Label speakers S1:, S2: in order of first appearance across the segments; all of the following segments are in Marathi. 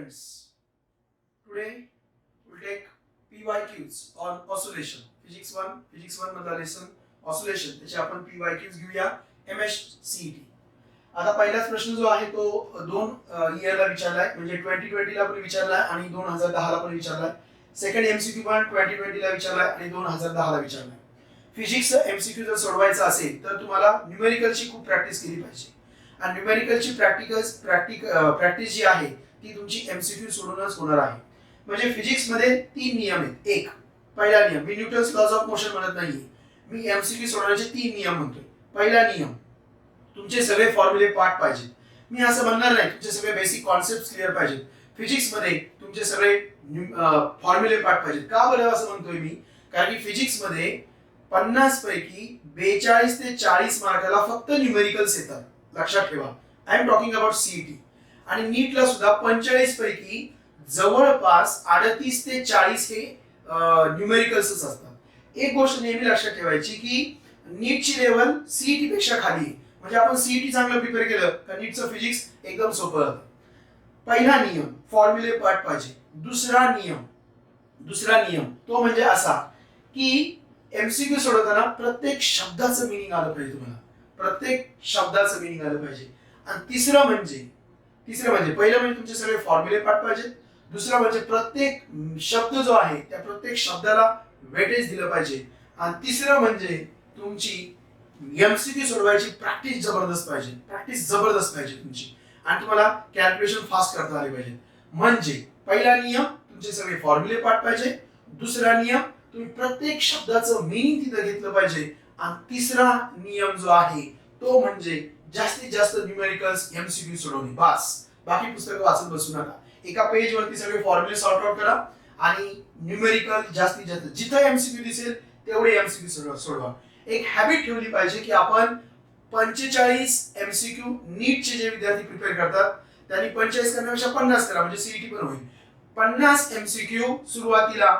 S1: students, today we'll take PYQs on oscillation. Physics 1 मधला लेसन oscillation त्याचे आपण PYQs घेऊया MSCET. आता पहिलाच प्रश्न जो आहे तो दोन इयरला विचारलाय, म्हणजे 2020 ला पण विचारलाय आणि 2010 ला पण विचारलाय. सेकंड MCQ पण 2020 ला विचारलाय आणि 2010 ला विचारलाय. फिजिक्स MCQ जर सोडवायचा असेल तर तुम्हाला न्यूमेरिकलची खूप प्रॅक्टिस केली पाहिजे. आणि न्यूमेरिकलची प्रॅक्टिस जी आहे ती तुमची MCQ सोडूनच होणार आहे. म्हणजे फिजिक्स मध्ये तीन नियम आहेत. एक पहिला नियम, मी न्यूटन्स लॉज ऑफ मोशन म्हणत नाहीये, मी MCQ सोडवण्याचे तीन नियम म्हणतोय. पहिला नियम, तुमचे सगळे फॉर्म्युले पाठ पाहिजेत. मी असं म्हणणार नाही तुमचे सगळे बेसिक कॉन्सेप्ट क्लिअर पाहिजेत. फिजिक्स मध्ये तुमचे सगळे फॉर्म्युले पाठ पाहिजेत. का बरं असं म्हणतोय मी? कारण की फिजिक्स मध्ये 50 पैकी 42 ते 40 मार्काला फक्त न्यूमेरिकल्स येतात. लक्षात ठेवा, I am talking about CET. आणि नीटला सुद्धा 45 पैकी जवळपास 38 ते 40 हे न्यूमेरिकल्स असतात. एक गोष्ट नेहमी लक्षात ठेवायची की नीटची लेवल सीईटी पेक्षा खाली आहे. म्हणजे आपण सीईटी चांगलं प्रिपेअर केलं तर नीटचं फिजिक्स एकदम सोपं जातं. पहिला नियम, फॉर्म्युले पाठ पाहिजे. दुसरा नियम तो म्हणजे असा की MCQ सोडवताना प्रत्येक शब्दाचं मीनिंग आलं पाहिजे तुम्हाला. प्रत्येक शब्दाचं मीनिंग आलं पाहिजे. आणि तिसरं म्हणजे पहिलं म्हणजे तुमचे सगळे फॉर्म्युले पाठ पाहिजेत. दुसरं म्हणजे प्रत्येक शब्द जो आहे त्या प्रत्येक शब्दाला वेटेज दिलं पाहिजे. आणि तिसरं म्हणजे तुमची MCQ सोडवायची प्रॅक्टिस जबरदस्त पाहिजे तुमची. आणि तुम्हाला कॅल्क्युलेशन फास्ट करता आले पाहिजे. म्हणजे पहिला नियम, तुमचे सगळे फॉर्म्युले पाठ पाहिजे. दुसरा नियम, तुम्ही प्रत्येक शब्दाचं मीनिंग तिथं घेतलं पाहिजे. आणि तिसरा नियम जो आहे तो म्हणजे जास्तीत जास्त न्यूमेरिकल्स MCQ सोडवणे. बस, बाकी पुस्तकं वाचत बसू नका. एका पेज वरती सगळे फॉर्म्युले सॉर्ट आउट करा आणि न्यूमेरिकल जास्तीत जास्त जिथं MCQ दिसेल तेवढे MCQ सोडवा. एक हॅबिट ठेवली पाहिजे की आपण 45 MCQ नीटचे जे विद्यार्थी प्रिपेअर करतात त्यांनी 45 करण्यापेक्षा 50 करा, म्हणजे सीईटी पण होईल. 50 MCQ सुरुवातीला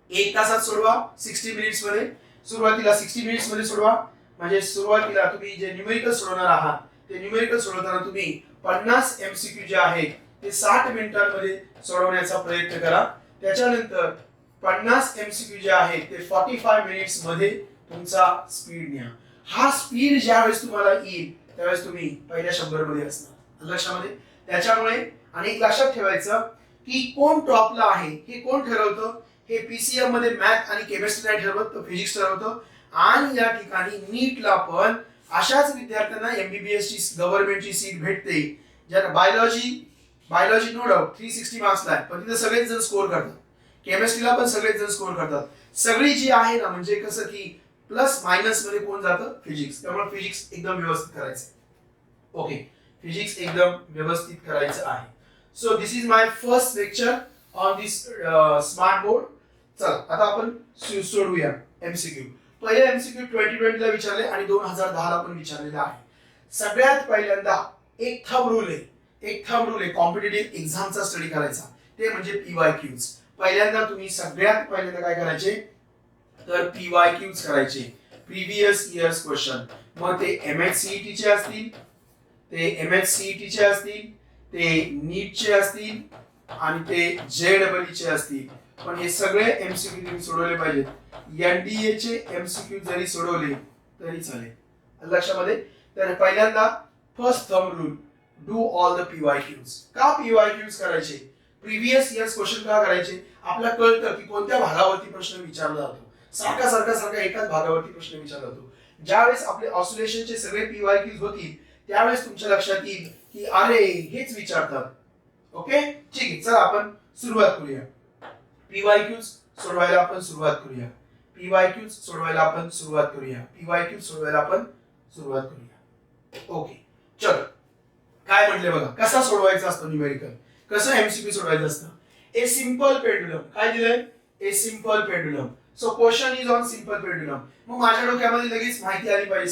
S1: 1 तासात सोडवा, 60 मिनिट्स मध्ये. सुरुवातीला 60 मिनिट्स मध्ये सोडवा. म्हणजे सुरुवातीला तुम्ही जे न्यूमेरिकल सोडवणार आहात ते न्यूमेरिकल सोडवताना तुम्ही 50 MCQ जे आहेत ते 60 मिनिटांमध्ये सोडवण्याचा प्रयत्न करा. त्याच्यानंतर 50 MCQ जे आहेत ते 45 मिनिट्स मध्ये तुमचा स्पीड न्या. हा स्पीड ज्यावेळेस तुम्हाला येईल त्यावेळेस तुम्ही पहिल्या 100 मध्ये असणार. लक्षामध्ये त्याच्यामुळे आणि एक लक्षात ठेवायचं की कोण टॉपला आहे हे कोण ठरवतं? हे PCM मध्ये मॅथ आणि केमिस्ट्री नाही ठरवत, तर फिजिक्स ठरवतं. आणि या ठिकाणी नीटला पण अशाच विद्यार्थ्यांना MBBS ची गव्हर्नमेंटची सीट भेटते ज्यांना बायोलॉजी नो डाऊट 360 मार्क्सला आहे, पण तिथे सगळेच जण स्कोर करतात. केमिस्ट्रीला पण सगळेच जण स्कोर करतात. सगळी जी आहे ना, म्हणजे कसं की प्लस मायनस मध्ये कोण जातं? फिजिक्स. त्यामुळे फिजिक्स एकदम व्यवस्थित करायचं. ओके, फिजिक्स एकदम व्यवस्थित करायचं आहे. So this is my first lecture on this smart board. चला आता आपण सोडवूया MCQ. पहिले MCQ 2020 ला विचारले आणि 2010 ला पण विचारलेला आहे. सगळ्यात पहिल्यांदा एक थंब रूल आहे कॉम्पिटिटिव्ह एक्झामचा स्टडी करायचा, ते म्हणजे PYQs. पहिल्यांदा तुम्ही सगळ्यात पहिल्यांदा काय करायचे तर PYQs करायचे, प्रिव्हियस इयर्स क्वेश्चन. मग ते MHCET चे असतील, ते नीटचे असतील आणि ते JEE चे असतील. पण हे सगळे MCQ तुम्ही सोडवले पाहिजेत. NDA चे MCQ जरी सोडवले तरी चालेल. लक्षामध्ये. तर पहिल्यांदा first thumb rule, do all the PYQs. का PYQs करायचे? प्रिव्हियस इयर्स क्वेश्चन का करायचे? आपल्याला कळतं की कोणत्या भागावरती प्रश्न विचारला जातो. सारखा एकाच भागावरती प्रश्न विचारला जातो. ज्यावेळेस आपले ऑसिलेशनचे सगळे PYQs होतील त्यावेळेस तुमच्या लक्षात येईल की अरे हेच विचारतात. ओके, ठीक आहे. चला आपण सुरुवात करूया. PYQs सोडवायला आपण सुरुवात करूया. ओके, चलो. काय म्हटले बघा, कसा सोडवायचा असतो न्यूमेरिकल, कसं MCQ सोडवायचं असतं. A simple pendulum. काय दिलंय? A simple pendulum. So question is on simple pendulum. मग माझ्या डोक्यामध्ये लगेच माहिती आली पाहिजे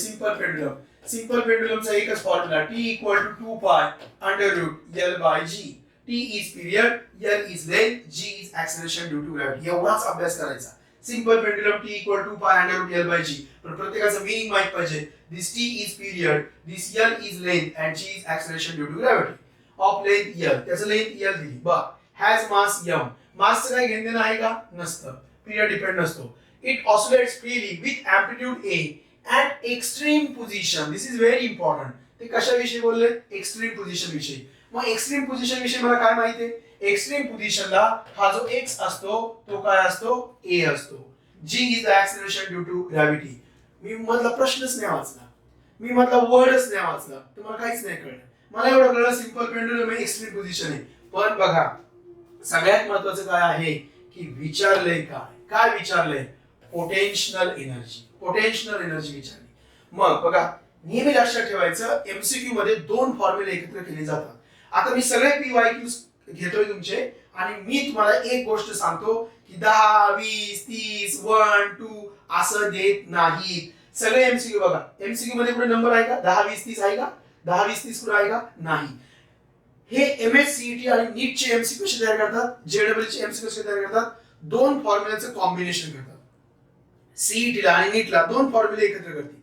S1: सिंपल पेंडुलमचा एकच formula, T = 2 pi √ L/g. T is period, L is length, G is acceleration due to gravity. एवढाच अभ्यास करायचा. Simple pendulum T = 2 pi √ L/g. पण प्रत्येकाचं मीनिंग माहित पाहिजे. This T is period, this L is length and G is acceleration due to gravity. Of length L, त्याचं लेंथ एल दिली बघ, हॅज मास एम, मासचं काय घेणं देणं आहे का, नसतं, पिरियड डिपेंड नसतो. It oscillates freely with amplitude A at extreme position. This is very important. ते कशाविषयी बोलले, एक्स्ट्रीम पोझिशन विषयी. मग एक्स्ट्रीम पोझिशन विषयी मला काय माहिती आहे, एक्स्ट्रीम पोझिशनला हा जो एक्स असतो तो काय असतो, ए असतो. G is the acceleration due to gravity. मी मधला प्रश्नच नाही वाचला, मी मधला वर्डच नाही वाचला, तुम्हाला काहीच नाही कळलं. मला एवढं कळलं सिंपल पेंडुलम हे एक्स्ट्रीम पोझिशन आहे. पण बघा सगळ्यात महत्वाचं काय आहे की विचारलंय काय विचारलंय, पोटेन्शियल एनर्जी, पोटेन्शियल एनर्जी विचारली. मग बघा नेहमी लक्षात ठेवायचं एमसीक्यू मध्ये दोन फॉर्म्युले एकत्र केले जातात. आता मी सगळे पीवायक्यूज घेतोय तुमचे आणि मी तुम्हाला एक गोष्ट सांगतो की 10 20 30 1 2 असं देत नाही. सगळे एमसीक्यू बघा, एमसीक्यू मध्ये कुठे नंबर आहे का, 10 20 30 आहे का, 10 20 30 कुठे आहे का, नाही. हे एमएससीईटी आणि नीटचे एमसीक्यू कसे तयार करतात, जेडब्ल्यूचे एमसीक्यू कसे तयार करतात, दोन फॉर्म्युल्याचं कॉम्बिनेशन करतात. सीईटीला आणि नीटला दोन फॉर्म्युले एकत्र करतील,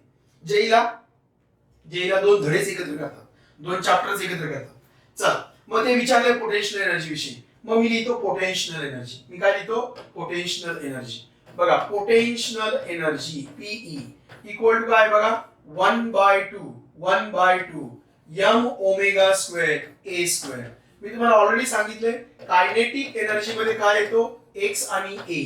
S1: जेईला दोन धडेच एकत्र करतात, दोन चॅप्टर्स एकत्र करतात. चला मग ते विचारले पोटेन्शियल एनर्जी विषयी. मग मी लिहितो पोटेन्शियल एनर्जी. मी काय लिहितो, पोटेन्शियल एनर्जी. बघा potential energy PE equal to काय बघा, 1/2 M omega square A square. मी तुम्हाला ऑलरेडी सांगितले कायनेटिक एनर्जी मध्ये काय येतो, एक्स आणि ए.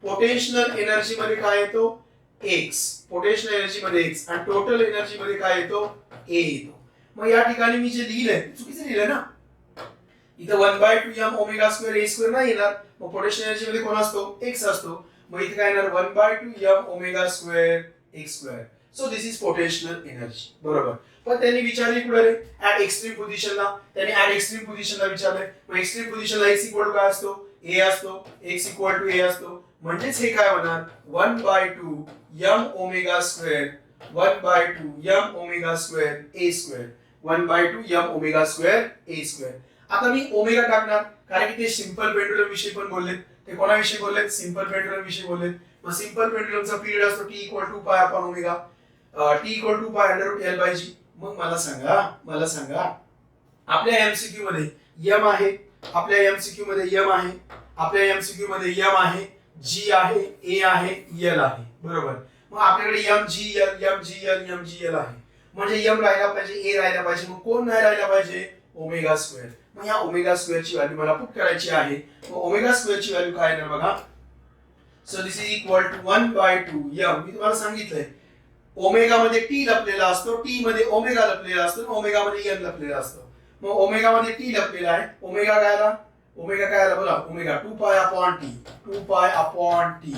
S1: पोटेन्शियल एनर्जी मध्ये काय येतो, एक्स, पोटेन्शियल एनर्जी मध्ये एक्स आणि टोटल एनर्जी मध्ये काय येतो, ए येतो. मग या ठिकाणी मी जे लिहिलंय चुकीचं लिहिलंय ना, इथं 1/2 M omega square A square नाही येणार. मग पोटेन्शियल एनर्जी मध्ये कोण असतो, एक्स असतो. मग इथे काय येणार 1/2 M omega square X square. So this is potential energy. बरोबर. पण त्यांनी विचारली कुठे रे, ऍट एक्स्ट्रीम पोझिशनला. त्यांनी ऍट एक्स्ट्रीम पोझिशनला विचारलंय. मग एक्स्ट्रीम पोझिशनला एक्स इक्वल टू काय असतो, ए असतो, एक्स इक्वल टू ए असतो. म्हणजेच हे काय होणार 1/2 M omega square 1/2 M omega square A square 1/2 M omega square A square. आता मी ओमेगा टाकणार कारण की ते सिंपल पेंडुलम विषयी पण बोललेत. ते कोणाविषयी बोललेत, सिंपल पेंडुलम विषयी बोललेत. मग सिंपल पेंडुलमचा पिरियड असतो T equal to pi upon omega, T equal to pi under root L by G. मग मला सांगा आपल्या एमसीक्यू मध्ये यम आहे, आपल्या एमसीक्यू मध्ये यम आहे, आपल्या एमसीक्यू मध्ये यम आहे, जी आहे, ए आहे, एल आहे. बरोबर. मग आपल्याकडे एम जी एल आहे. म्हणजे एम राहिला पाहिजे, ए राहिला पाहिजे. मग कोण नाही राहिला पाहिजे, ओमेगा स्क्वेअर. मग या ओमेगा स्क्वेअरची व्हॅल्यू मला पुट करायची आहे. मग ओमेगा स्क्वेअरची व्हॅल्यू काय येणार बघा. So this is equal to 1/2 M. मी तुम्हाला सांगितलंय ओमेगा मध्ये टी लपलेला असतो, टी मध्ये ओमेगा लपलेला असतो, ओमेगा मध्ये एन लपलेला असतो. मग ओमेगा मध्ये टी लपलेला आहे. ओमेगा काय आला बघा, ओमेगा 2 पाय अपॉन टी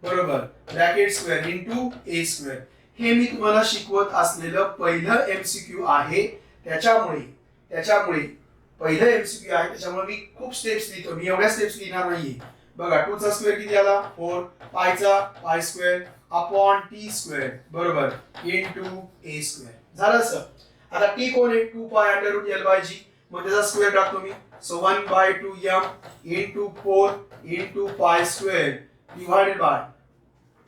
S1: बरोबर bracket square into A square. हे मी तुम्हाला शिकवत असलेलं पहिलं एमसीक्यू आहे. त्याच्यामुळे पहिलं एमसीक्यू आहे, त्याच्यामुळे मी खूप स्टेप्स लिहितो. मी एवढ्या स्टेप्स लिहिणार नाहीये. बघा 2 चा स्क्वेअर किती आला 4, पायचा pi square upon T square बरोबर इनटू ए स्क्वेअर. झालं असं. आता टी कोण आहे, 2 pi under root L by G. मग त्याचा स्क्वेअर टाकतो मी. So 1/2 M into 4 into pi square divided by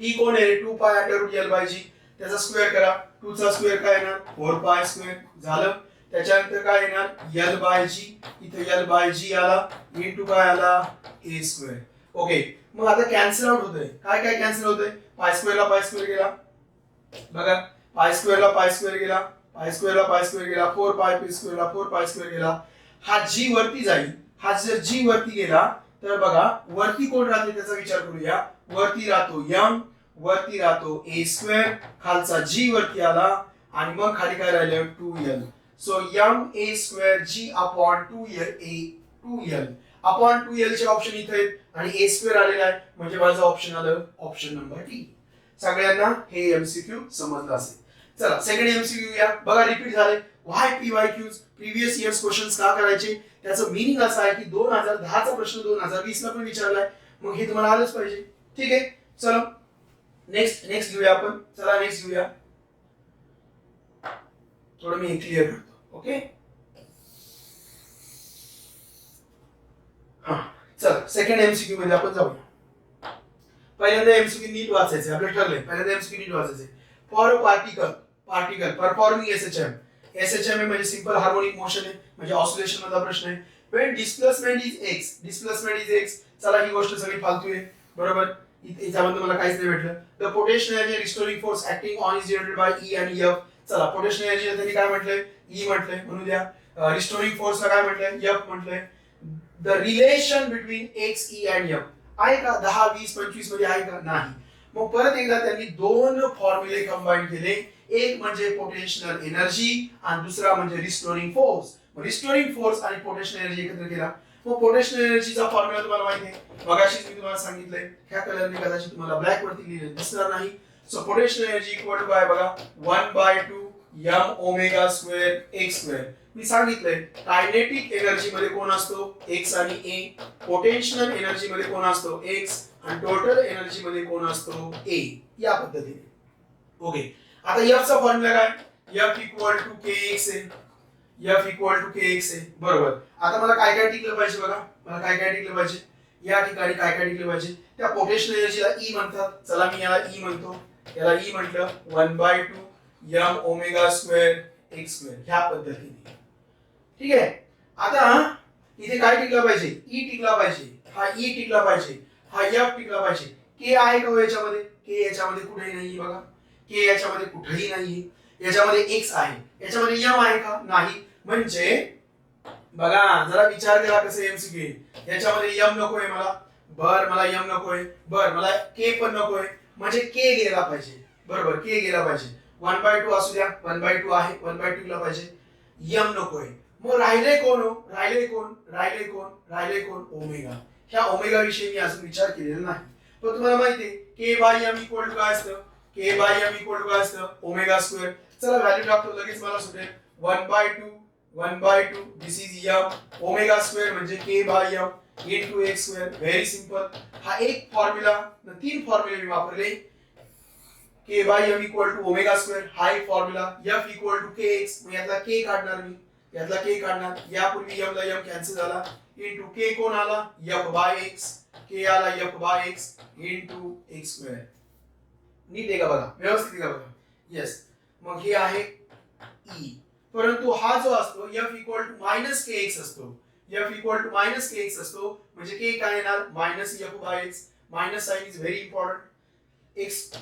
S1: T कोण आहे, 2 pi under root L by G. त्याचा स्क्वेअर करा. 2 चा स्क्वेअर काय येणार 4 पाय स्क्वेअर. झालं. त्याच्यानंतर काय येणार एल बाय जी. इथे एल बाय जी आला इनटू काय आला ए स्क्वेअर. ओके. मग आता कॅन्सल आउट होतंय. काय कॅन्सल होतंय, पाय स्क्वेअरला पाय स्क्वेअर गेला बघा, पाय स्क्वेअरला पाय स्क्वेअर गेला, पाय स्क्वेअरला पाय स्क्वेअर गेला, 4 पाय पी स्क्वेअरला 4 पाय स्क्वेअर गेला. हा जी वरती जाईल. हा जर जी वरती गेला तर बघा वरती कोण राहते त्याचा विचार करूया. वरती राहतो एम, वरती राहतो ए स्क्वेअर, खालचा जी वरती आला आणि मग खाली काय राहिलं 2l. So M A square G upon 2l upon 2l चे ऑप्शन इथे आहेत आणि ए स्क्वेअर आलेला आहे. म्हणजे माझं ऑप्शन आलं ऑप्शन नंबर डी. सगळ्यांना हे एमसीक्यू समजलं असेल. चला सेकंड एमसीक्यू या. बघा रिपीट झाले. व्हाय पीवायक्यूज प्रिव्हियस इयर्स क्वेश्चन्स का करायचे, त्याचं मीनिंग असं आहे की 2010 चा प्रश्न 2020 ला पण विचारलाय. मग हे तुम्हाला आलंच पाहिजे. ठीक आहे. चलो नेक्स्ट घेऊया आपण. चला नेक्स्ट घेऊया. थोडं मी क्लिअर करतो. ओके. हा चला सेकंड एमसीक्यू मध्ये आपण जाऊया. पहिल्यांदा एमसीक्यू नीट वाचायचे. आपलं ठरलंय पहिल्यांदा एमसीक्यू नीट वाचायचे. For a particle performing SHM SHMA म्हणजे सिंपल हार्मोनिक मोशन आहे, म्हणजे ऑसिलेशन मधला प्रश्न आहे. when displacement is x, चला ही गोष्ट सगळी फालतू आहे, बरोबर, याच्यामध्ये मला काहीच नाही भेटलं. The potential energy restoring force acting on is denoted by E आणि F. चला पोटेन्शियल एनर्जी त्यांनी काय म्हटलंय, E म्हटलंय, म्हणू द्या. रिस्टोरिंग फोर्स ला काय म्हटलंय, F म्हटलंय. The relation between x, E आणि F आहे का 10, 20, 25 मध्ये आहे का, नाही. मग परत एकदा त्यांनी दोन फॉर्म्युले कंबाईन केले, एक म्हणजे पोटेन्शियल एनर्जी आणि दुसरा म्हणजे रिस्टोरिंग फोर्स. रिस्टोरिंग फोर्स आणि पोटेन्शियल एनर्जी एकत्र केला. मग पोटेन्शियल एनर्जीचा फॉर्म्युला तुम्हाला माहिती आहे, मगाशीच मी तुम्हाला सांगितलंय, ह्या कलरने कदाचित तुम्हाला ब्लॅक वरती लिहिलेलं दिसणार नाही. So potential energy equal to काय बघा, 1/2 m omega square x square. मी सांगितलंय कायनेटिक एनर्जी मध्ये कोण असतो, x आणि a. पोटेन्शियल एनर्जी मध्ये कोण असतो, x, आणि टोटल एनर्जी मध्ये कोण असतो, a. या पद्धतीने. ओके, आता f चा फॉर्म्युला काय, f इक्वल टू kx आहे, f इक्वल टू kx आहे, बरोबर. आता मला काय काय टिकलं पाहिजे बघा, मला काय काय टिकलं पाहिजे, या ठिकाणी काय काय टिकलं पाहिजे, त्या पोटेन्शियल एनर्जीला E म्हणतात. चला मी याला E म्हणतो, याला E म्हटलं 1/2 m omega square x square, ह्या पद्धतीने. ठीक आहे. आता इथे काय टिकला पाहिजे, E टिकला पाहिजे, हा E टिकला पाहिजे, हा F टिकला पाहिजे. K आहे का याच्यामध्ये, K याच्यामध्ये कुठेही नाहीये बघा, K याच्यामध्ये कुठेही नाहीये. याच्यामध्ये x आहे, याच्यामध्ये m आहे का, नाही. म्हणजे बघा जरा विचार केला कसं एमसीक्यू, याच्यामध्ये m नकोय मला, बर मला m नकोय, बर मला k पण नकोय, म्हणजे k गेला पाहिजे, बरोबर, k गेला पाहिजे. 1/2 असू द्या, 1/2 आहे, 1/2 ला पाहिजे, m नकोय. मग राहिले कोण हो, राहिले कोण, ओमेगा. ह्या ओमेगा विषयी मी अजून विचार केलेला नाही, पण तुम्हाला माहिती आहे k/m इक्वल टू काय असतं, k/m इक्वल टू काय असतं, ओमेगा स्क्वेअर. चला व्हॅल्यू टाकतो, लगेच मला सुटेल 1/2 दिस इज m, ओमेगा स्क्वेअर म्हणजे k/m into x square. Very simple. हा एक फॉर्म्युला, तीन फॉर्म्युले मी वापरले. k/m equal to omega square हा एक formula, f equal to kx, मग यातला k काढणार मी, यातला k काढणार, यापूर्वी m ला m कॅन्सल झाला, इनटू k कोण आला, f/x, k आला f/x इनटू x स्क्वेअर. नीट आहे का बघा, व्यवस्थित आहे का बघा, येस. मग हे आहे E, परंतु हा जो असतो f equal to minus kx असतो, f equal to minus kx असतो, म्हणजे k काय येणार, minus f/x. Minus sign is very important.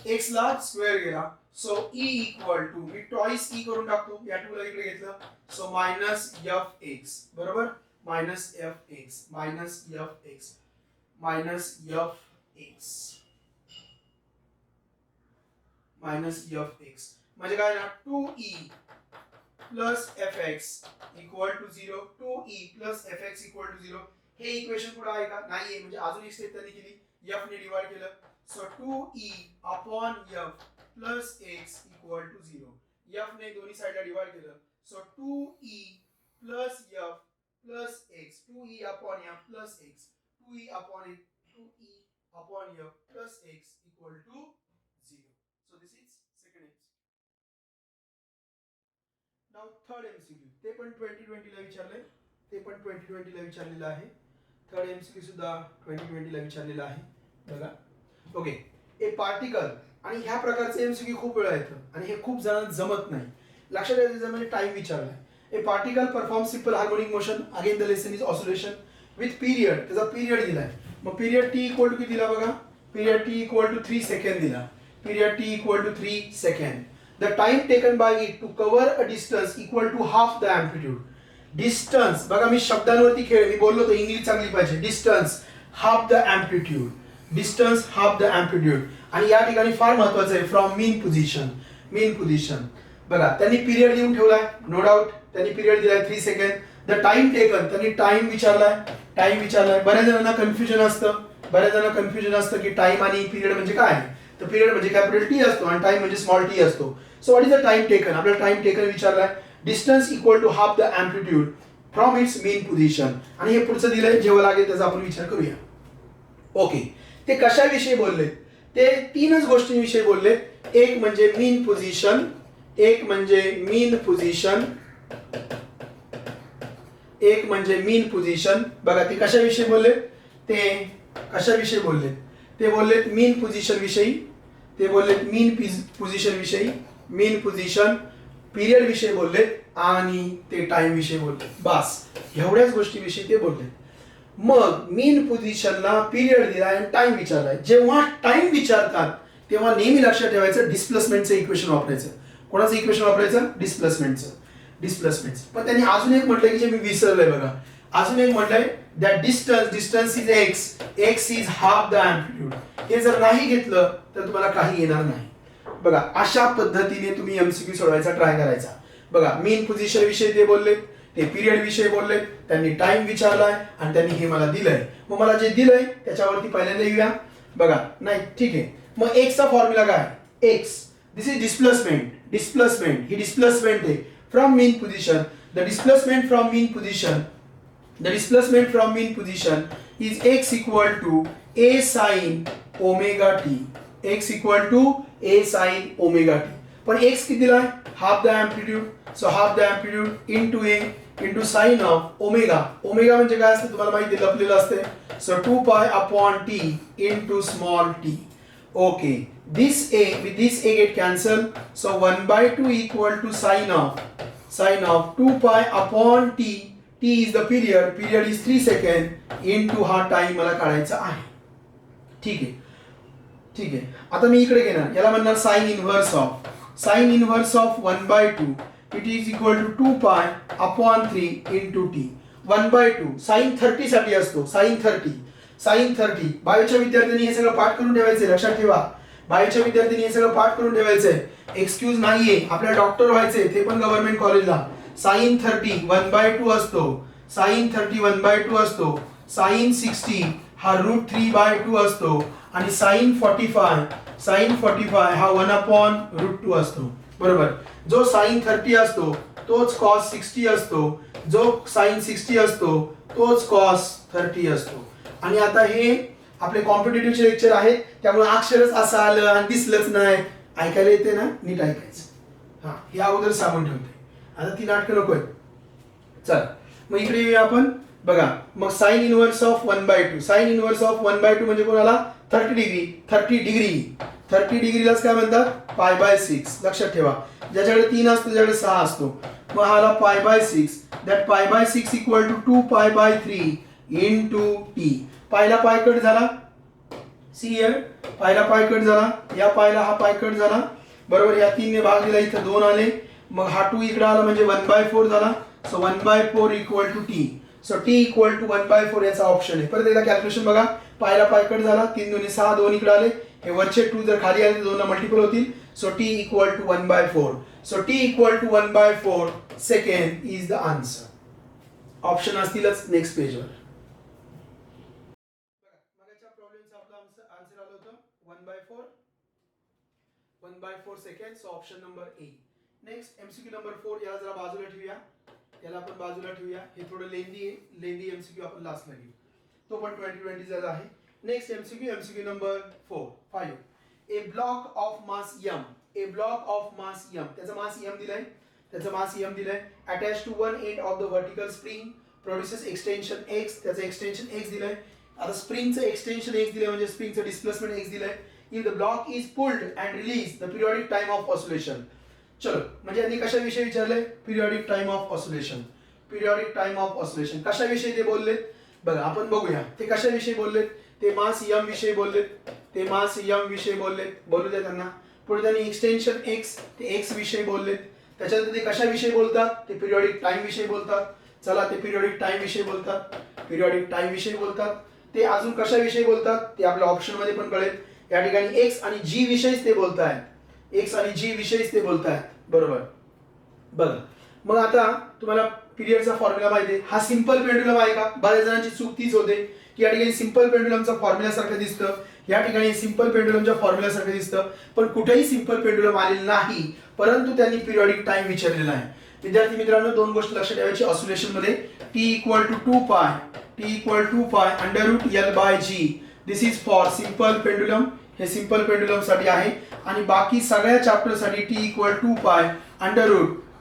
S1: x ला स्क्वेअर गेला, सो E इक्वल टू, मी टॉइस E करून टाकतो, या टू ला इकडे घेतलं, सो मायनस fx, बरोबर, minus fx, minus fx, minus fx, minus fx, म्हणजे काय ना 2e plus fx equal to 0, 2e plus fx equal to 0. हे इक्वेशन पुढे आहे का, नाहीये, म्हणजे अजून एक स्टेप त्यांनी केली, f ने डिवाइड केलं, so 2e upon f plus x equal to 0. f ने दोन्ही साइडला डिवाइड केलं, so 2e plus f plus x, 2e upon f plus x, 2e upon f plus x equal to 0. So this is second MCQ. Now third MCQ, ते पण 2020 ला विचारले, ते पण 2020 ला विचारलेलं आहे. थर्ड MCQ सुद्धा 2020 ला विचारलेलं आहे बघा. ओके, ए पार्टिकल, आणि ह्या प्रकारचे MCQ खूप वेळा येतं आणि हे खूप जणांना जमत नाही. लक्षात ठेवायचं म्हणजे टाइम विचारलाय. A particle perform simple harmonic motion, again the lesson is oscillation with period. त्याचा पिरियड दिलाय, मग पिरियड t इक्वल टू किती दिला बघा, period t equal to 3 second दिला, period t equal to 3 second. The time taken by it to cover a distance equal to half the amplitude. Distance, बघा मी शब्दांवरती खेळ, मी बोललो तो इंग्लिश चांगली पाहिजे. Distance half the amplitude, distance half the amplitude. आणि या ठिकाणी फार महत्त्वाचं आहे, फ्रॉम mean position. बघा त्यांनी पिरियड लिहून ठेवलाय, नो डाऊट त्यांनी पिरियड दिलाय 3 सेकंड. द टाइम टेकन, त्यांनी टाइम विचारलाय. बऱ्याच जणांना कन्फ्युजन असतं, की टाइम आणि पिरियड म्हणजे काय. तर पिरियड म्हणजे कॅपिटल टी असतो आणि टाइम म्हणजे स्मॉल टी असतो. So what is the time taken, आपल्याला टाइम टेकन विचारलाय. Distance equal to half the amplitude from its mean position, आणि हे पुढचं दिलंय, जेव्हा लागेल त्याचा आपण विचार करूया. ओके, ते कशाविषयी बोलले, ते तीनच गोष्टींविषयी बोलले. एक म्हणजे मेन पोझिशन, एक म्हणजे मेन पोझिशन. बघा ते कशाविषयी बोलले, ते बोललेत मेन पोझिशन विषयी, मेन पोझिशन पिरियड विषयी बोललेत आणि ते टाइम विषयी बोलले. बस एवढ्याच गोष्टीविषयी ते बोलले. मग मीन पोझिशनला पिरियड दिलाय आणि टाइम विचारलाय. जेव्हा टाइम विचारतात तेव्हा नेहमी लक्षात ठेवायचं डिस्प्लेसमेंटचं इक्वेशन वापरायचं. कोणाचं इक्वेशन वापरायचं? डिस्प्लेसमेंटचं. पण त्यांनी अजून एक म्हटलंय की जे मी विसरलोय बघा. अजून एक म्हटलंय that distance is x is half the amplitude. हे जर नाही घेतलं तर तुम्हाला काही येणार नाही. बघा अशा पद्धतीने तुम्ही एमसीक्यू सोडवायचा ट्राय करायचा. बघा मीन पोझिशन विषयी ते बोलले, ते पिरियड विषयी बोलले, त्यांनी टाइम विचारलाय आणि त्यांनी हे मला दिलंय. मग मला जे दिलंय त्याच्यावरती पहिल्यांदा येऊया. बघा नाही ठीक आहे. मग एक्सचा फॉर्म्युला काय? X this is displacement. ही डिस्प्लेसमेंट आहे from mean position. The displacement from mean position is x equal to a sin omega t. x equal to a sin omega t. पण x किती दिलाय? Half the amplitude. So half the amplitude into a into sine of omega. Omega म्हणजे काय असतं तुम्हाला माहिती लपलेलं असते. So 2 pi upon t into small t. Okay this a with this a get cancel. So 1/2 equal to sine of 2 pi upon t. t is the period is 3 second into हा टाइम मला काढायचा आहे. ठीक आहे. आता मी इकडे घेणार याला म्हणणार sine inverse of 1/2 it is equal to 2 pi upon 3 into T. 1/2 sign 30 साठी असतो. साइन 30 बायोच्या विद्यार्थ्यांनी हे सगळं पाठ करून ठेवायचे. लक्षात ठेवा बायोच्या विद्यार्थ्यांनी हे सगळं पाठ करून ठेवायचंय. एक्सक्यूज नाहीये. आपल्याला डॉक्टर व्हायचंय ते पण गव्हर्नमेंट कॉलेजला. साइन 30 1/2 असतो. साइन 60 हा √3/2 असतो आणि साइन 45 हा 1/√2 असतो. बरोबर. जो साइन 30 असतो तोच कॉस 60 असतो. जो साइन 60 असतो तोच कॉस 30 असतो. आणि आता हे आपले कॉम्पिटिटिव्हचे लेक्चर आहेत त्यामुळे अक्षरच असं आलं आणि दिसलंच नाही. ऐकायला येते ना? नीट ऐकायचं. हा हे अगोदर सांगून ठेवते. आता ती नाटकं नकोय. चल मग इकडे येऊया आपण. बघा मग साइन इनव्हर्स ऑफ 1/2 म्हणजे कोणाला? 30 डिग्रीलाच काय म्हणतात? π/6. लक्षात ठेवा ज्याच्याकडे 3 असतो त्याच्याकडे 6 असतो. मग हाला π/6 that π/6 equal to 2 π/3 into T. पायला पाय कट झाला. See here Payla pi cut झाला. या पायला हा पाय कट झाला. बरोबर. या 3 ने भाग दिला इथं 2 आले. मग हा 2 इकडे आला म्हणजे 1/4 झाला. So 1/4 equal to T. So T equal to 1/4 याचा ऑप्शन आहे. परत एकदा कॅल्क्युलेशन बघा. पायला पाय कट झाला. 3 2 6 2 इकडे आले. हे वरचे 2 जर खाली आले तर 2 ला मल्टिपल होतील. So T equal to 1/4. So T equal to 1/4 second is the answer. Option असतीलच नेक्स्ट पेजवर. मगाच्या प्रॉब्लेमचं आपलं आन्सर आलं होतं 1/4 second. So option number A. Next MCQ number 4 याला जरा बाजूला ठेवूया. हे थोडं लेंदी एमसीक्यू आपण लास्टला घेऊ. तो पण 2020 आहे. Next MCQ number 5. A block of mass m. त्याचा मास m दिलाय. Attach to one end of the vertical spring produces extension x. त्याचं एक्सटेंशन x दिलंय. आता स्प्रिंगचं एक्सटेंशन x दिलंय म्हणजे स्प्रिंगचं डिस्प्लेसमेंट x दिलंय. If the block is pulled and release the periodic time of oscillation. चलो म्हणजे यांनी कशाविषयी विचारलंय? पिरियडिक टाइम ऑफ ऑसिलेशन कशाविषयी ते बोललेत बघा. आपण बघूया ते कशाविषयी बोललेत. ते मास m विषयी बोललेत. बोलू द्या त्यांना. पुढे त्यांनी एक्सटेंशन x ते x विषयी बोललेत. त्याच्यानंतर ते कशाविषयी बोलतात? ते पिरियडिक टाइम विषयी बोलतात. चला ते पिरियडिक टाइम विषयी बोलतात. ते अजून कशाविषयी बोलतात ते आपल्या ऑप्शन मध्ये पण कळेल. या ठिकाणी x आणि g विषयीच ते बोलतायत. बरोबर. बघा मग आता तुम्हाला पिरियडचा फॉर्म्युला माहिती आहे. हा सिंपल पेंडुलम आहे का? बऱ्याच जणांची चूक तीच होते की या ठिकाणी सिंपल पेंडुलमचा फॉर्म्युला सारखं दिसतं. या ठिकाणी सिंपल पेंडुलमच्या फॉर्म्युला सारखं दिसतं. पण कुठेही सिंपल पेंडुलम आलेलं नाही. परंतु त्यांनी पिरियडिक टाइम विचारलेला आहे. विद्यार्थी मित्रांनो 2 गोष्टी लक्षात ठेवायची ऑसिलेशन मध्ये. t इक्वल टू 2 पाय √L/g. This is for simple pendulum. हे सिंपल पेंडुलम साठी आहे. आणि बाकी सगळ्या चॅप्टर साठी t इक्वल 2 पाय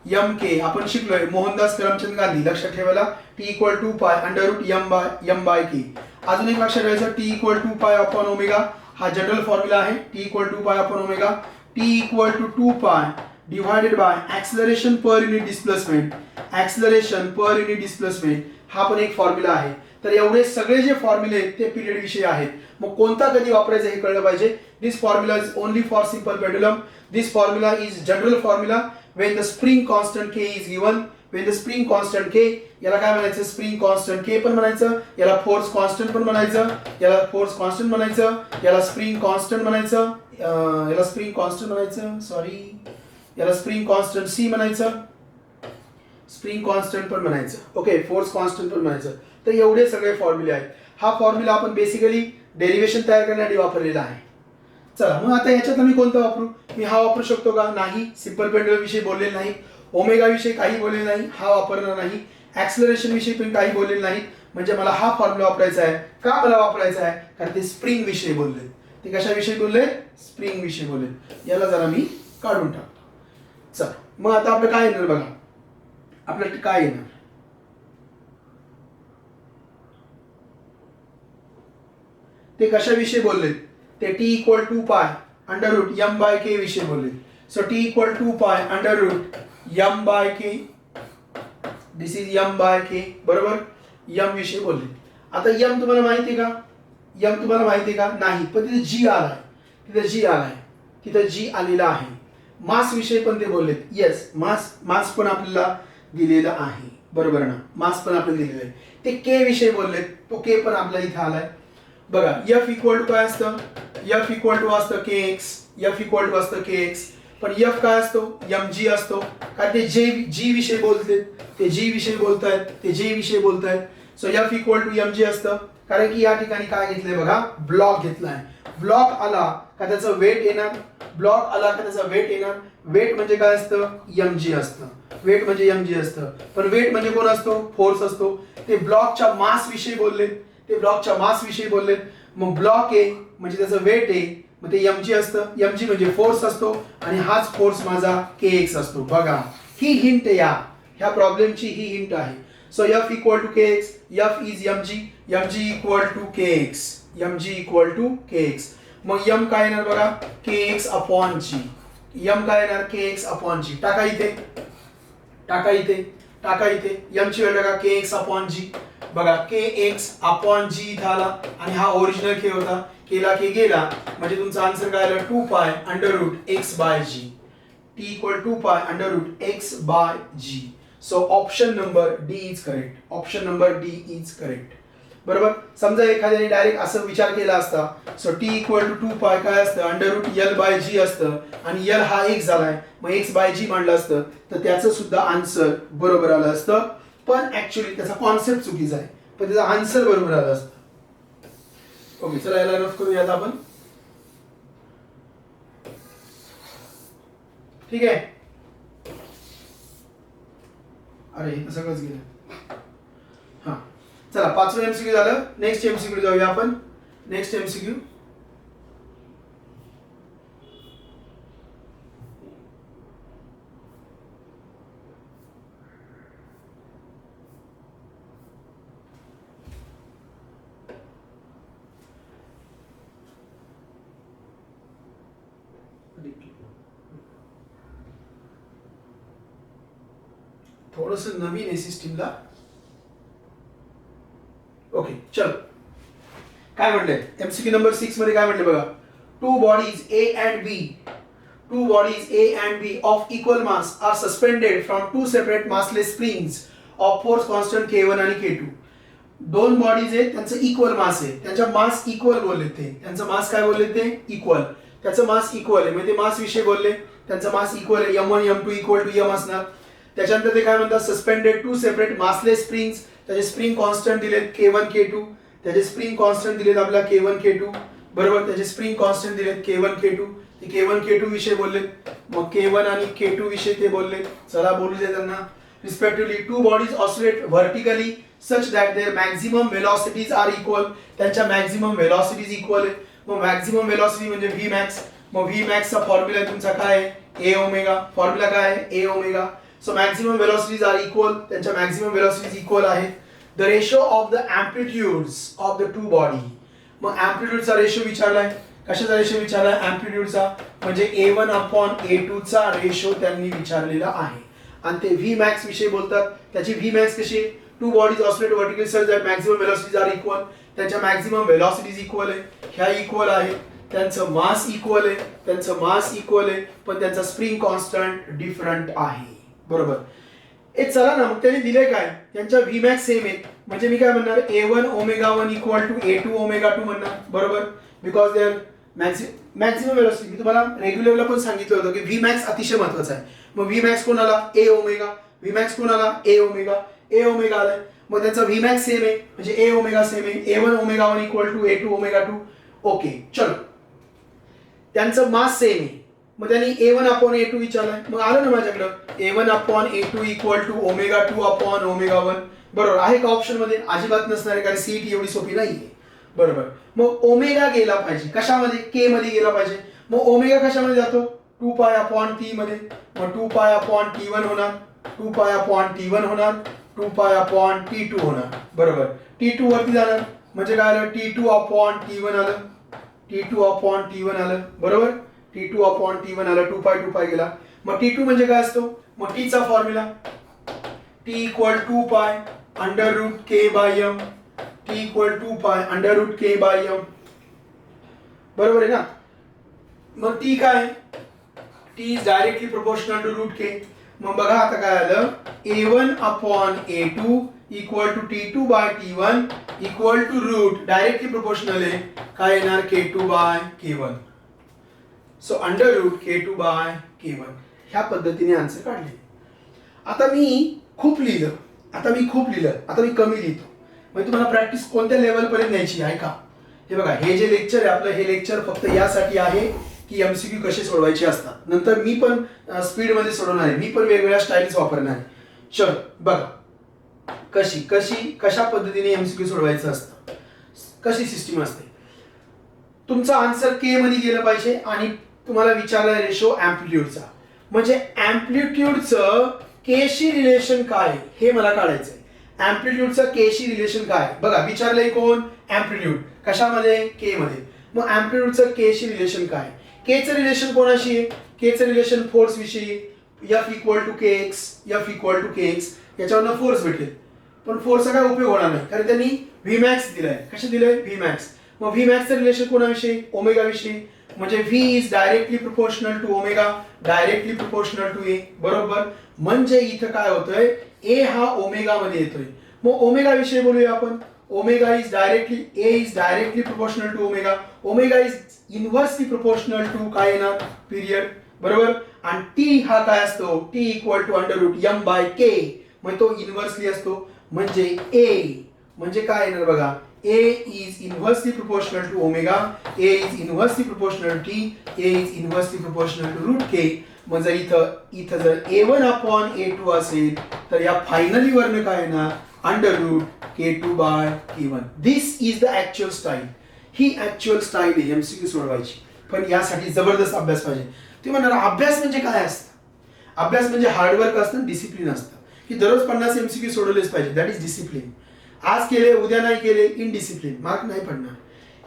S1: √M/k. आपण शिकलोय मोहनदास करमचंद गांधी. लक्षात ठेवायला t इक्वल 2 पाय √M/k. अजून एक लक्षात ठेवायचं t equal 2 pi upon omega. हा जनरल फॉर्म्युला आहे. t equal 2 pi upon omega. t equal to 2 pi divided by acceleration per unit displacement. Acceleration per unit displacement हा पण एक फॉर्म्युला आहे. तर एवढे सगळे जे फॉर्म्युले आहेत ते पिरियड विषयी आहेत. मग कोणता कधी वापरायचा हे कळलं पाहिजे. This formula is only for simple pendulum. This formula is general formula when the spring constant K is given. When the spring constant K, याला काय म्हणायचं, स्प्रिंग कॉन्स्टंट के पण म्हणायचं, याला फोर्स कॉन्स्टंट पण म्हणायचं, याला फोर्स कॉन्स्टंट म्हणायचं, याला स्प्रिंग कॉन्स्टंट म्हणायचं, याला स्प्रिंग कॉन्स्टंट म्हणायचं, सॉरी याला स्प्रिंग कॉन्स्टंट सी म्हणायचं, स्प्रिंग कॉन्स्टंट पण म्हणायचं, ओके, फोर्स कॉन्स्टंट पण म्हणायचं. तर एवढे सगळे फॉर्म्युले आहेत. हा फॉर्म्युला आपण बेसिकली डेरिव्हेशन तयार करण्यासाठी वापरलेला आहे. चला मग आता याच्यात मी कोणता वापरू. मी हा वापरू शकतो का, नाही. सिंपल पेंडुलम विषयी बोललेलं नाही, ओमेगा विषयी काही बोललेलं नाही, हा वापरणार नाही. ॲक्सलरेशन विषयी पण काही बोललेलं नाही. म्हणजे मला हा फॉर्म्युला वापरायचा आहे. का मला वापरायचा आहे, कारण ते स्प्रिंग विषयी बोलले. ते कशाविषयी बोलले, स्प्रिंग विषयी बोलले. याला जरा मी काढून टाकतो. चला मग आता आपलं काय येणार बघा, आपलं काय येणार, ते कशाविषयी बोलले, ते T equal to pi under root M by K विषयी बोलले. So T equal to pi under root M by K, this is M by K, बरोबर, एम विषयी बोलले. आता एम तुम्हाला माहिती का, एम तुम्हाला माहिती का, नाही, पण तिथे जी आलाय, तिथे जी आलाय, तिथे जी आलेला आहे. मास विषयी पण ते बोललेत. येस, मास पण आपल्याला दिलेला आहे, बरोबर ना, मास पण आपल्याला दिलेला आहे. ते के विषयी बोललेत, तो के पण आपल्याला इथे आलाय. बघा एफ इक्वल टू काय असतं, एफ इक्वल टू असतं के एक्स, एफ इक्वल टू असतं के एक्स. पण एफ काय असतो, एम जी असतो. काय ते जी विषयी बोलतात, ते जी विषयी बोलतायत, ते जे विषयी बोलतायत. So F equal to M G असतं. कारण की या ठिकाणी काय घेतलंय बघा, ब्लॉक घेतलाय. ब्लॉक आला का त्याचं वेट येणार, ब्लॉक आला का त्याचा वेट येणार. वेट म्हणजे काय असतं, एम जी असतं. वेट म्हणजे एम जी असतं. पण वेट म्हणजे कोण असतो, फोर्स असतो. ते ब्लॉकच्या मास विषयी बोलले, ते ब्लॉकच्या मास विषयी बोलले. मग ब्लॉक आहे म्हणजे त्याचं वेट आहे, मग ते एम जी असतं. एम जी म्हणजे फोर्स असतो आणि हाच फोर्स माझा के एक्स असतो. बघा ही हिंट या ह्या प्रॉब्लेमची ही हिंट आहे. So F equal to K X, F is M G equal to K X, M G equal to K X. मग एम काय येणार बघा, K X upon G. M काय येणार, के एक्स अपॉन जी. टाका इथे, टाका इथे, टाका इथे. एम ची व्हॅल्यू टाका, के एक्स अपॉन जी. बघा के एक्स अपॉन जी इथं आला आणि हा ओरिजिनल के होता, केला के गेला, म्हणजे तुमचा आन्सर काय आला, 2 pi under root X by G. T equal 2 pi under root X by G. So option number D is correct. Option number D is correct, बरोबर. समजा एखाद्याने डायरेक्ट असं विचार केला असता, सो टी इक्वल टू 2 पाय काय असतं, अंडर रूट एल बाय जी असतं आणि एल हा एक्स झालाय, मग एक्स बाय जी मांडलं असतं तर त्याचं सुद्धा आन्सर बरोबर आलं असतं. पण ऍक्च्युली त्याचा कॉन्सेप्ट चुकीचा आहे, पण त्याचा आन्सर बरोबर आला असतं. ओके, चला याला रफ करूयात आपण. ठीक आहे, अरे हे सगळंच गेलं. हा चला, 5वं एमसीक्यू झालं. नेक्स्ट एमसीक्यू जाऊया आपण. नेक्स्ट एमसीक्यू, थोडस नवीन आहे सिस्टीमला. ओके चल, काय म्हणले एमसीक्यू नंबर 6 मध्ये काय म्हणले बघा. Two bodies A and B, two bodies A and B of equal mass are suspended from two separate massless springs of force constant K1 आणि K2. दोन बॉडीज आहेत, त्यांचं इक्वल मास आहे, त्यांच्या मास इक्वल बोलले ते, त्यांचं मास काय बोलले ते, इक्वल. त्याचं मास इक्वल आहे, म्हणजे ते मास विषयी बोलले, त्यांचं मास इक्वल आहे, m1 m2 equal to m असणार. त्याच्यानंतर ते काय म्हणतात, suspended to separate massless springs. त्याचे स्प्रिंग कॉन्स्टंट दिलेत K1 K2, त्याचे स्प्रिंग कॉन्स्टंट दिलेत आपल्याला K1 K2, बरोबर. त्याचे स्प्रिंग कॉन्स्टंट दिलेत K1 K2, ते K1 K2 विषयी बोलले. मग K1 आणि K2 विषयी ते बोलले. चला बोलू दे त्यांना. Respectively two bodies oscillate vertically such that their maximum velocities are equal. त्यांच्या मॅक्झिमम व्हेलॉसिटीज इक्वल आहे. मग मॅक्झिमम व्हेलॉसिटी म्हणजे v max. मग v max चा फॉर्म्युला तुमचा काय आहे, a ओमेगा. फॉर्म्युला काय आहे, a omega. So maximum velocities are equal, त्यांच्या मॅक्झिमम व्हेलॉसिटीज इक्वल आहेत. The ratio of the amplitudes of the two body. मग एम्प्लिट्यूडचा रेशो विचारलाय, कशाचा रेशो विचारला? अँप्लिट्यूडचा, म्हणजे A1 अपॉन A2 चा रेशो त्यांनी विचारलेला आहे. आणि ते व्ही मॅक्स विषयी बोलतात. त्याची व्ही मॅक्स कशी? Two bodies oscillate vertically such that maximum velocities are equal. त्यांच्या मॅक्सिमम व्हेलॉसिटीज इक्वल आहे, ह्या इक्वल आहे, त्यांचं मास इक्वल आहे, त्यांचं मास इक्वल आहे, पण त्यांचा स्प्रिंग कॉन्स्टंट डिफरंट आहे. बरोबर. ए चला ना, मग त्यांनी दिले काय? त्यांच्या व्ही मॅक्स सेम आहे, म्हणजे मी काय म्हणणार? A1 omega 1 equal to A2 omega 2 म्हणणार. बरोबर. Because they are maximum velocity. मी तुम्हाला रेग्युलरला पण सांगितलं होतं की व्ही मॅक्स अतिशय महत्वाचा आहे. मग व्ही मॅक्स कोणाला? ए ओमेगा. व्ही मॅक्स कोणाला? ए ओमेगा. ए ओमेगा आलाय, मग त्यांचा व्ही मॅक्स सेम आहे, म्हणजे ए ओमेगा सेम आहे. A1 omega 1 equal to A2 omega 2. Okay, चलो. त्यांचं मास सेम आहे, मग त्यांनी A1 अपॉन A2 विचारलाय. मग आलं ना माझ्याकडं A1 upon A2 equal to omega 2 upon omega 1. बरोबर आहे का? ऑप्शन मध्ये अजिबात नसणार आहे, कारण सीईटी एवढी सोपी नाहीये. बरोबर. मग ओमेगा गेला पाहिजे कशामध्ये? के मध्ये गेला पाहिजे. मग ओमेगा कशामध्ये जातो? 2 पाय अपॉन टी मध्ये. मग 2 पाय अपॉन T1 होणार, 2 पाय अपॉन T1 होणार, 2 पाय अपॉन T2 होणार. बरोबर. T2 वरती जाणार, म्हणजे काय आलं? T2 अपॉन T1 आलं, T2 अपॉन T1 आलं. बरोबर. T2 अपॉन T1 आलं, 2 पाय गेला. मग T2 म्हणजे काय असतो? मग T चा formula T equal 2 pi under root K by M. T equal 2 pi under root K by M. बरोबर आहे ना? मग T काय? T is directly proportional to root K. मग बघा आता काय आलं? A1 upon A2 equal to T2 by T1 equal to root directly proportional आहे, काय येणार? K2 by K1. So under root K2 by K1. ह्या पद्धतीने आन्सर काढले. आता मी खूप लिहिलं, आता मी कमी लिहितो. म्हणजे तुम्हाला प्रॅक्टिस कोणत्या लेवल पर्यंत न्यायची आहे का? हे बघा, हे जे लेक्चर आहे आपलं, हे लेक्चर फक्त यासाठी आहे की एमसीक्यू कसे सोडवायचे असतात. नंतर मी पण स्पीड मध्ये सोडवणार आहे, मी पण वेगवेगळ्या स्टाईल्स वापरणार आहे. चल बघा, कशा पद्धतीने एमसीक्यू सोडवायचं असतं, कशी सिस्टीम असते. तुमचा आन्सर के मध्ये गेलं पाहिजे आणि तुम्हाला विचारला रेशो अँप्लिट्यूडचा, म्हणजे अँप्लिट्यूडचं केशी रिलेशन काय हे मला काढायचंय. अँप्लिट्यूडचं केशी रिलेशन काय? बघा, विचारलंय कोण? अँप्लिट्यूड. कशामध्ये? के मध्ये. मग अँप्लिट्यूडचं केशी रिलेशन काय? केचं रिलेशन कोणाशी आहे? केचं रिलेशन फोर्स विषयी. F equal to KX, F equal to KX, याच्यावरनं फोर्स भेटेल. पण फोर्सचा काय उपयोग होणार नाही, कारण त्यांनी व्ही मॅक्स दिलाय. कसे दिलंय? V max. मग व्ही मॅक्सचं रिलेशन कोणाविषयी? ओमेगा विषयी. म्हणजे V is directly proportional to omega, directly proportional to A. बरोबर. म्हणजे इथं काय होतंय? ए हा ओमेगा मध्ये येतोय. मग ओमेगा विषयी बोलूया आपण. Omega is directly, A is directly proportional to omega. Omega is inversely proportional to काय येणार? पिरियड. बरोबर. आणि टी हा काय असतो? T equal to under root M by K, म्हणजे तो इनव्हर्सली असतो. म्हणजे ए म्हणजे काय येणार बघा? A is inversely proportional to omega, A is inversely proportional to T, A is inversely proportional to root K. मग जर इथं जर A1 upon A2 असेल तर या फायनली वरनं काय येणार? Under root K2 by K1. This is the actual style. ही ऍक्च्युअल स्टाईल आहे एमसीक्यू सोडवायची. पण यासाठी जबरदस्त अभ्यास पाहिजे. ते म्हणणार अभ्यास म्हणजे काय असतं? अभ्यास म्हणजे हार्डवर्क असतं, डिसिप्लिन असतं, की दररोज 50 एमसीक्यू सोडवलेच पाहिजे. That is discipline. आज केले उद्या नाही केले, इनडिसिप्लिन, मार्क नाही पडणार.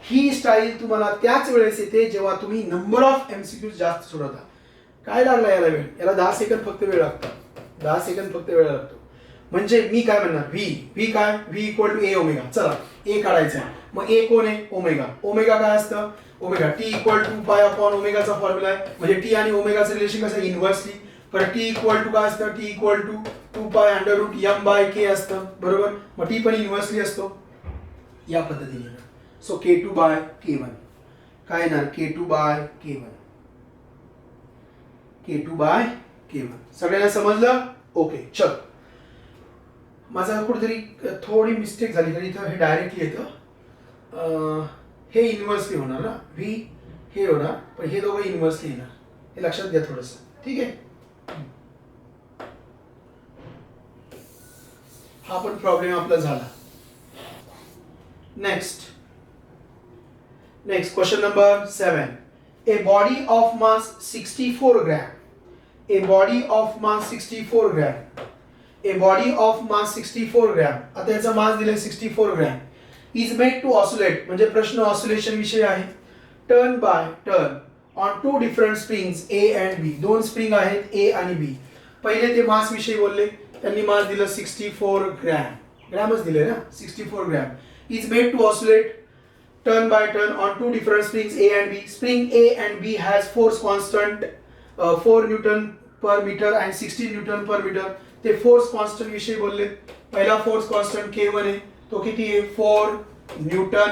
S1: ही स्टाईल तुम्हाला त्याच वेळेस येते जेव्हा तुम्ही नंबर ऑफ एमसीक्यू जास्त सोडवता. काय लागला याला वेळ? याला 10 सेकंद फक्त वेळ लागतो. 10 सेकंद फक्त वेळ लागतो. म्हणजे मी काय म्हणणार? व्ही काय? V equal to A omega. चला ए काढायचं आहे. मग ए कोण आहे? ओमेगा. ओमेगा काय असतं? Omega T equal to pi upon ओमेगाचा फॉर्म्युला आहे. म्हणजे टी आणि ओमेगाचं रिलेशन कसं? इनव्हर्सली. पर टी इक्वल टू काय असतं? T equal to 2 pi under root M by K असतं. बरोबर. मग टी पण इनव्हर्सली असतो. या पद्धतीने. सो K2 बाय K1 काय येणार? K2 by K1. K2 by K1. सगळ्यांना समजलं? ओके. चल, माझा कुठेतरी थोडी मिस्टेक झाली, कारण इथं हे डायरेक्टली येतं. हे इनव्हर्सली होणार ना, व्ही हे होणार, पण हे दोघं इनव्हर्सली येणार. हे लक्षात घ्या थोडंसं. ठीक आहे. हा पण प्रॉब्लेम आपला झाला. Next question number 7. A body of mass 64 gram. A body of mass 64 gram. A body of mass 64 gram. आता याचा मास दिलाय 64 gram. Is made to oscillate, म्हणजे प्रश्न ऑसिलेशन विषयी आहे. Turn by turn on two different springs A and B. दोन स्प्रिंग आहेत ए आणि बी. पहिले ते मास विषयी बोलले. त्यांनी मास दिलं 64 ग्रॅम. ग्रॅमच दिले ना, 64 gram. Is made to oscillate turn by turn on two different springs A and B. Spring A and B has force constant 4 Newton per meter and 16 Newton per meter. ते फोर्स कॉन्स्टंट विषयी बोलले. पहिला फोर्स कॉन्स्टंट K1 आहे, तो किती आहे 4 न्यूटन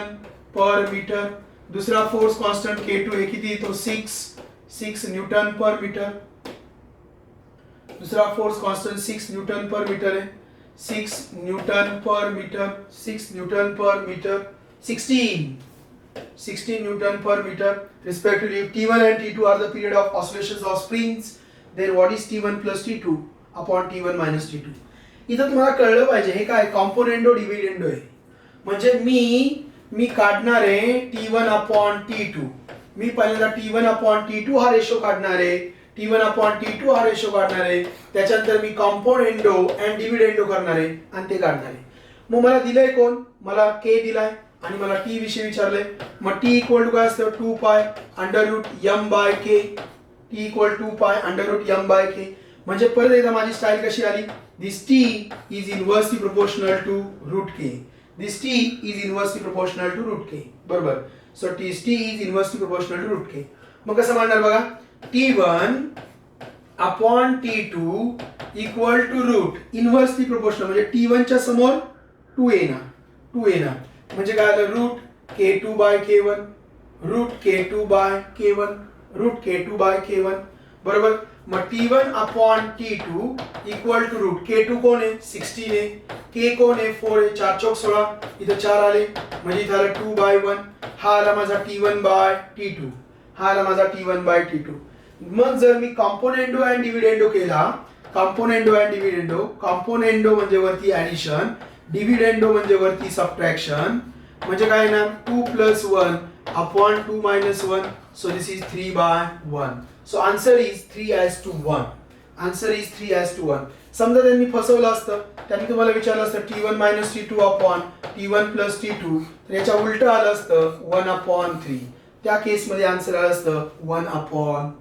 S1: पर मीटर. दुसरा फोर्स कॉन्स्टंट K2 आहे, किती तो 6 न्यूटन पर मीटर. दूसरा फोर्स कॉन्स्टंट 6 न्यूटन पर मीटर है. 6 Newton per metre, 6 Newton per metre, 16 Newton per meter respectively. T1 and T2 are the period of oscillations of springs. Then what is T1 plus T2 upon T1 minus T2? इथं तुम्हाला कळलं पाहिजे हे काय कॉम्पोनेंडो डिव्हिडेंडो आहे. म्हणजे मी काढणार आहे T1 upon T2. मी पहिल्यांदा T1 upon T2 हा रेशो काढणार आहे. T1 upon T2 हा रेशो काढणार आहे. त्याच्यानंतर मी कॉम्पोनेंडो अँड डिव्हिडेंडो करणार आहे आणि ते काढणार आहे. मग मला दिलंय कोण? मला K दिलाय आणि मला टी विषयी विचारलंय. मग टी इक्वल टू काय असतं 2 pi under root M by K. T equal 2 pi under root M by K. म्हणजे परत एकदा माझी स्टाईल कशी आली. This T is inversely proportional to root K. This T is inversely proportional to root K. बरोबर. So T is inversely proportional to root K. मग कसं मांडणार बघा. T1 upon T2 equal to root inversely proportional म्हणजे T1 च्या समोर 2 येणार. म्हणजे काय आलं root K2 by K1, root K2 by K1, root K2 by K1. बरोबर. मग T1 upon T2 equal to route K2 कोण आहे 16 आहे, K कोण आहे 4 आहे, 4 चौक 16, इथं 4 आले म्हणजे इथं आलं 2 बाय 1. हा आला माझा T1 बाय T2, हा आला माझा T1 बाय T2. मग जर मी कॉम्पोनेंडो अँड डिव्हिडेंडो केला, कॉम्पोनेंडो अँड डिव्हिडेंडो, कॉम्पोनेंडो म्हणजे वरती ॲडिशन, डिव्हिडेंडो म्हणजे वरती सबट्रॅक्शन. म्हणजे काय ना 2 plus 1 upon 2 minus 1. So this is 3 by 1. So answer is 3:1. Answer is 3:1. समजा त्यांनी फसवलं असतं, त्यांनी तुम्हाला विचारलं असतं T1 minus T2 upon T1 plus T2, तर याच्या उलट आलं असतं 1/3. त्या केसमध्ये आन्सर आलं असतं 1/3.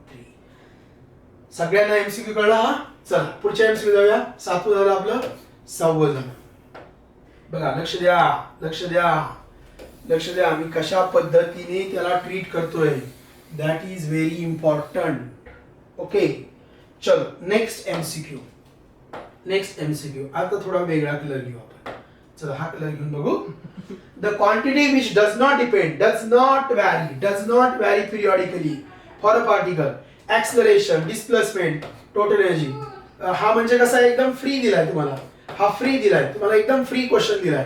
S1: सगळ्यांना एमसीक्यू कळला हा. चला पुढच्या एमसीक्यू जाऊया. 7वं झालं आपलं, 6वं झालं. बघा लक्ष द्या, लक्ष द्या, लक्ष द्या. मी कशा पद्धतीने त्याला ट्रीट करतोय that is very important. Okay चलो नेक्स्ट एमसीक्यू. नेक्स्ट एमसीक्यू आता थोडा वेगळा कलर घेऊ आपण. चला हा कलर घेऊन बघू. The quantity which does not depend, does not vary periodically for a particle, acceleration, displacement, total energy. हा म्हणजे कसा एकदम फ्री दिलाय तुम्हाला. हा फ्री दिलाय तुम्हाला, एकदम फ्री क्वेश्चन दिलाय.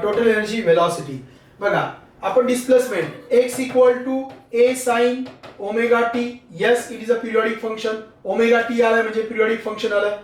S1: Total energy, velocity. बघा आपण displacement x equal to a sine omega T. Yes it is a periodic function. Omega T आलाय म्हणजे पिरियडिक फंक्शन आलाय.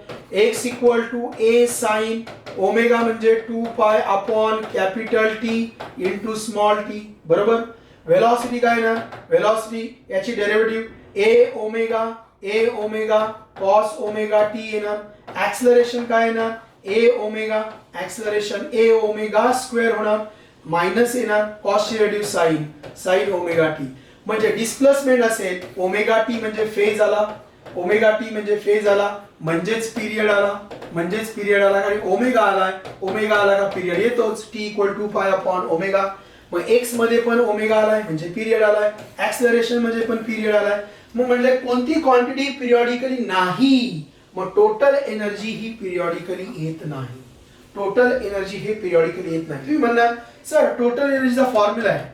S1: x equal to a sine omega म्हणजे 2 pi upon capital T into small T. बरोबर. वेलॉसिटी काय ना, वेलॉसिटी याची derivative a omega cos omega T येणार. ऍक्सलरेशन काय येणार a omega, acceleration a omega square होणार, मायनस येणार कॉस ची व्हॅल्यू साइन ओमेगा टी. म्हणजे डिस्प्लेसमेंट असेल ओमेगा टी म्हणजे फेज आला, ओमेगा टी म्हणजे फेज आला म्हणजेच पिरियड आला, म्हणजेच पिरियड आला. आणि ओमेगा आलाय, ओमेगा आला का पिरियड येतोच. T equal to pi upon omega. मग एक्स मध्ये पण ओमेगा आलाय म्हणजे पिरियड आलाय, ऍक्सलरेशन मध्ये पण पिरियड आलाय. मग म्हणले कोणती क्वांटिटी पिरियॉडिकली नाही, मग टोटल एनर्जी ही पिरियॉडिकली येत नाही. टोटल एनर्जी हे पिरियॉडिकली येत नाही. तुम्ही म्हणणार सर टोटल एनर्जीचा फॉर्म्युला आहे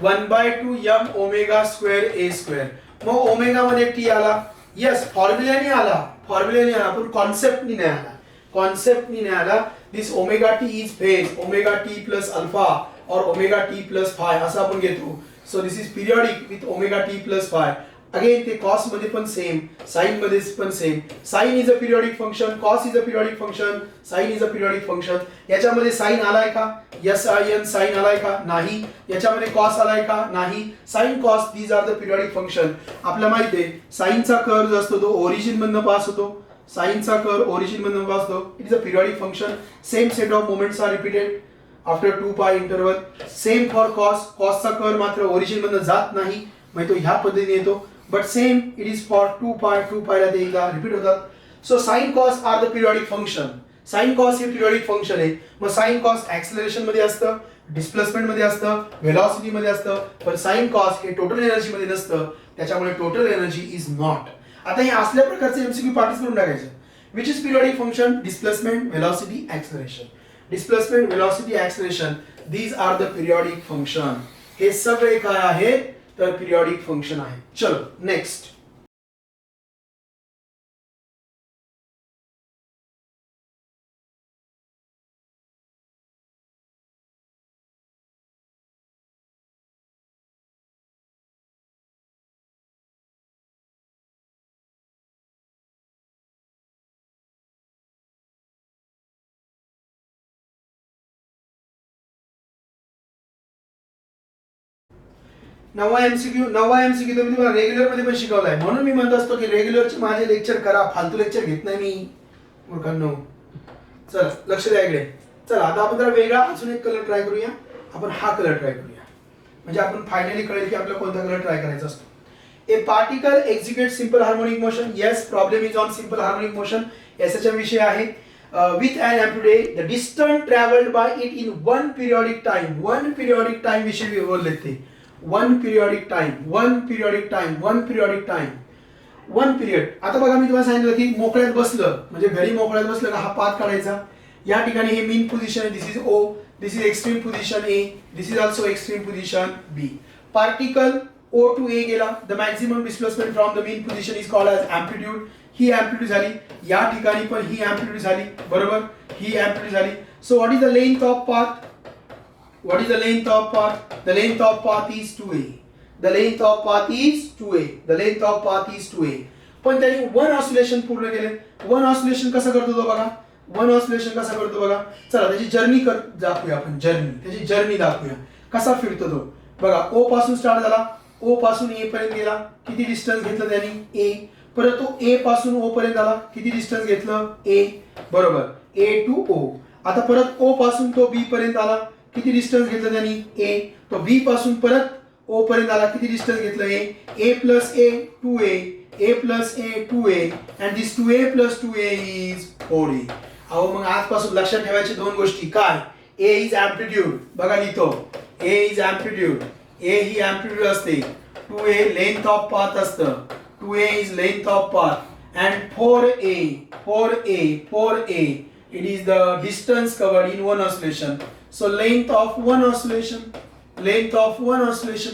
S1: 1/2 m omega square a square. मग ओमेगा मध्ये टी आला. यस फॉर्म्युल्याने आला, फॉर्म्युल्याने आला पण कॉन्सेप्टनी नाही आला, कॉन्सेप्टनी नाही आला. This omega t is phase, omega t plus alpha और ओमेगा टी प्लस फाय असं आपण घेतो. So this is periodic with omega t plus phi. Again ते कॉस मध्ये पण सेम, साइन मध्ये पण same. Sine is a periodic function, cos is a periodic function, sine is a periodic function. याच्यामध्ये साइन आलाय का, यस आयन साइन आलाय का, नाही. याच्यामध्ये कॉस आलाय का, नाही. Sine cos these are the periodic function. आपल्याला माहिती आहे साइनचा कर्व जो असतो तो ओरिजिन मधनं पास होतो, साइनचा कर्व ओरिजिन मधनं पास होतो. It is a periodic function. Same set of moments are repeated. After 2 pi interval. Same for cos. कॉसचा कर्व मात्र ओरिजिन मधून जात नाही, म्हणजे तो ह्या पद्धतीने येतो. But same it is for 2 पायला ते एकदा रिपीट होतात. So sine cos are the periodic function. Sine cos हे पिरियॉडिक फंक्शन आहे. मग साइन कॉस ऍक्सलरेशन मध्ये असतं, डिस्प्लेसमेंट मध्ये असतं, व्हेलॉसिटी मध्ये असतं, पण साइन कॉस हे टोटल एनर्जी मध्ये नसतं, त्याच्यामुळे टोटल एनर्जी इज नॉट. आता हे असल्या प्रकारचे एमसीक्यू पार्टीस करून टाकायचे. Which is periodic function? Displacement, velocity, acceleration. Displacement, velocity, acceleration, these are the periodic function. हे सगळे काय आहेत? तर पिरियॉडिक फंक्शन आहे. चलो नेक्स्ट. नवा एमसीक्यू तर मी तुम्हाला रेग्युलर मध्ये पण शिकवलाय, म्हणून मी म्हणत असतो की रेग्युलरचे माझे लेक्चर करा, फालतू लेक्चर घेत नाही मी मूर्खांनो. चला लक्ष द्या इकडे. चला आता आपण जरा वेगळा अजून एक कलर ट्राय करूया. आपण हा कलर ट्राय करूया, म्हणजे आपण फायनली कळेल की आपल्याला कोणता कलर ट्राय करायचा असतो. A particle execute simple harmonic motion. Yes, problem is on simple harmonic motion. याचा विषय आहे. With an amplitude the distance travelled by it in one periodic time. One periodic time विषयी बोलले ते. One periodic time. One period. आता बघा मी तुम्हाला सांगितलं की मोकळ्यात बसलं म्हणजे घरी मोकळ्यात बसलं का हा पाथ काढायचा. या ठिकाणी हे मीन पोझिशन आहे. This is O. This is extreme position A. This is also extreme position B. Particle O to A गेला. The maximum displacement from the mean position is called as amplitude. ही एम्प्लिट्यूड झाली. या ठिकाणी पण ही एम्प्लिट्यूड झाली. बरोबर, ही एम्प्लिट्यूड झाली. So what is the length of path? What is the length of path? The length of path is 2a. The length of path is 2a. The length of path is 2a. पण त्याने वन ऑसिलेशन पूर्ण केले. वन ऑसिलेशन कसं करतो तो बघा. वन ऑसिलेशन कसं करतो बघा. चला त्याची जर्नी दाखवूया आपण. त्याची जर्नी दाखवूया. कसा फिरतो तो बघा. ओ पासून स्टार्ट झाला. ओ पासून ए पर्यंत गेला. किती डिस्टन्स घेतलं त्याने? ए. परत तो ए पासून ओ पर्यंत आला. किती डिस्टन्स घेतलं? ए. बरोबर, ए टू ओ. आता परत ओ पासून तो बी पर्यंत आला. किती डिस्टन्स घेतलं त्यांनी? ए. तो बी पासून परत ओ पर्यंत आला. किती डिस्टन्स घेतलं? A. A plus A 2a. A plus A 2a. This दिस 2a plus 2a is 4a. अहो मग आजपासून लक्षात ठेवायचे दोन गोष्टी. काय? A is amplitude. बघा लिहितो. A is amplitude. ए ही एम्प्लिट्यूड असते. 2a लेंथ ऑफ पाथ असतं. 2a is length of path. And 4a it is the distance covered in one oscillation. So length of one oscillation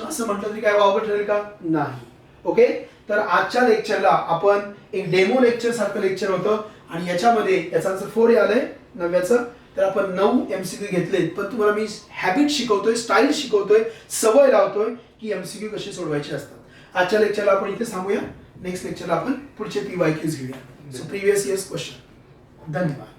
S1: असं म्हटलं तरी काय वावगं ठरेल का? नाही. ओके, तर आजच्या लेक्चरला आपण एक डेमो लेक्चर सारखं लेक्चर होतं आणि याच्यामध्ये याचं आन्सर 4 आलंय 9व्याचं. तर आपण 9 एमसीक्यू घेतलेत, पण तुम्हाला मी हॅबिट शिकवतोय, स्टाईल शिकवतोय, सवय लावतोय की एमसीक्यू कसे सोडवायचे असतात. आजच्या लेक्चरला आपण इथे थांबूया. नेक्स्ट लेक्चरला आपण पुढचे PYQs घेऊया. So previous years question. धन्यवाद.